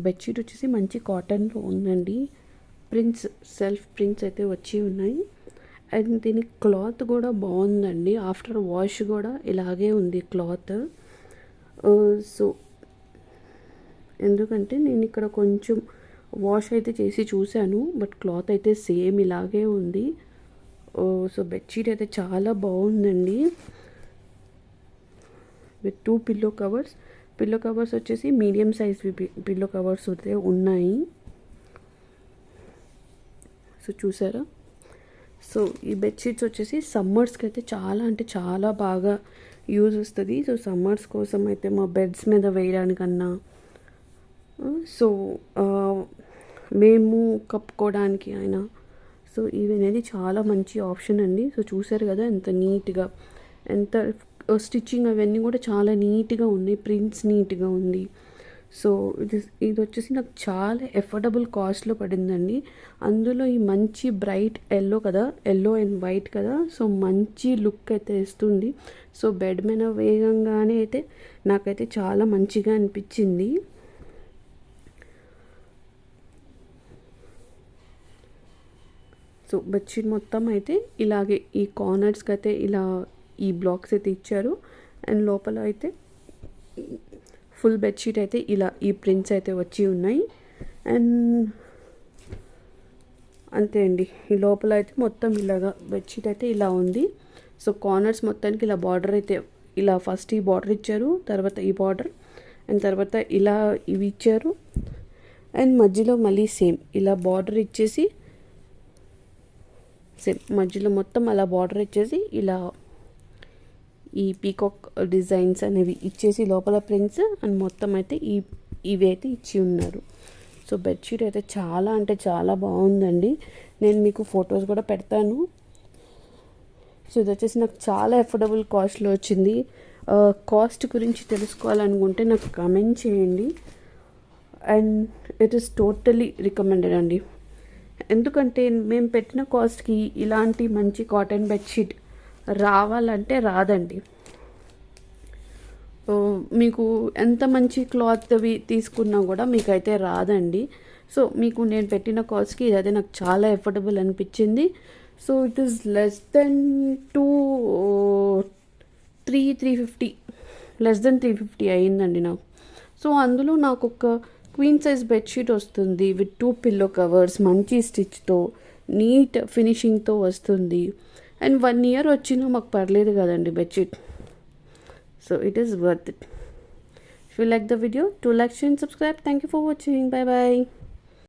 Bedsheet వచ్చేసి మంచి కాటన్లో ఉందండి. ప్రింట్స్, సెల్ఫ్ ప్రింట్స్ అయితే వచ్చి ఉన్నాయి. అండ్ దీని క్లాత్ కూడా బాగుందండి. ఆఫ్టర్ వాష్ కూడా ఇలాగే ఉంది క్లాత్. సో ఎందుకంటే నేను ఇక్కడ కొంచెం వాష్ అయితే చేసి చూశాను, బట్ క్లాత్ అయితే సేమ్ ఇలాగే ఉంది. సో బెడ్షీట్ అయితే చాలా బాగుందండి. విత్ 2 పిల్లో కవర్స్ వచ్చేసి మీడియం సైజ్ పిల్లో కవర్స్ అయితే ఉన్నాయి. సో చూసారా. సో ఈ బెడ్షీట్స్ వచ్చేసి సమ్మర్స్కి అయితే చాలా అంటే చాలా బాగా యూజ్ వస్తుంది. సో సమ్మర్స్ కోసం అయితే మా బెడ్స్ మీద వేయడానికన్నా, సో మేము కప్పుకోవడానికి అయినా, సో ఇవి అనేది చాలా మంచి ఆప్షన్ అండి. సో చూసారు కదా ఎంత నీట్గా, ఎంత స్టిచ్చింగ్ అవన్నీ కూడా చాలా నీట్గా ఉన్నాయి. ప్రింట్స్ నీట్గా ఉంది. సో ఇది వచ్చేసి నాకు చాలా ఎఫోర్డబుల్ కాస్ట్లో పడిందండి. అందులో ఈ మంచి బ్రైట్ ఎల్లో కదా, ఎల్లో అండ్ వైట్ కదా, సో మంచి లుక్ అయితే ఇస్తుంది. సో బెడ్ మీద వేగంగానే అయితే నాకైతే చాలా మంచిగా అనిపించింది. సో బెడ్షీట్ మొత్తం అయితే ఇలాగే ఈ కార్నర్స్కి అయితే ఇలా ఈ బ్లాక్స్ అయితే ఇచ్చారు. అండ్ లోపల అయితే ఫుల్ బెడ్షీట్ అయితే ఇలా ఈ ప్రింట్స్ అయితే వచ్చి ఉన్నాయి. అండ్ అంతే అండి, ఈ లోపల అయితే మొత్తం ఇలాగా బెడ్షీట్ అయితే ఇలా ఉంది. సో కార్నర్స్ మొత్తానికి ఇలా బార్డర్ అయితే ఇలా ఫస్ట్ ఈ బార్డర్ ఇచ్చారు, తర్వాత ఈ బార్డర్, అండ్ తర్వాత ఇలా ఇవి ఇచ్చారు. అండ్ మధ్యలో మళ్ళీ సేమ్ ఇలా బార్డర్ ఇచ్చేసి, సేమ్ మధ్యలో మొత్తం అలా బార్డర్ ఇచ్చేసి ఇలా ఈ పీకాక్ డిజైన్స్ అనేవి ఇచ్చేసి లోపల ప్రింట్స్ అండ్ మొత్తం అయితే ఇవి అయితే ఇచ్చి ఉన్నారు. సో బెడ్షీట్ అయితే చాలా అంటే చాలా బాగుందండి. నేను మీకు ఫొటోస్ కూడా పెడతాను. సో ఇది వచ్చేసి నాకు చాలా అఫోర్డబుల్ కాస్ట్లో వచ్చింది. కాస్ట్ గురించి తెలుసుకోవాలనుకుంటే నాకు కామెంట్ చేయండి. And it is totally recommended అండి. ఎందుకంటే మేము పెట్టిన కాస్ట్కి ఇలాంటి మంచి కాటన్ బెడ్షీట్ రావాలంటే రాదండి. మీకు ఎంత మంచి క్లాత్ అవి తీసుకున్నా కూడా మీకైతే రాదండి. సో మీకు నేను పెట్టిన కాస్ట్కి ఇదైతే నాకు చాలా ఎఫోర్డబుల్ అనిపించింది. So it is less than 350 less than 350 అయ్యిందండి నాకు. సో అందులో నాకు ఒక క్వీన్ సైజ్ బెడ్షీట్ వస్తుంది విత్ 2 పిల్లో కవర్స్, మంచి స్టిచ్తో, నీట్ ఫినిషింగ్తో వస్తుంది. అండ్ 1 year వచ్చినా మాకు పర్లేదు కదండి bedsheet. So it is worth it. If you like the video, do like, share and subscribe. Thank you for watching. Bye bye.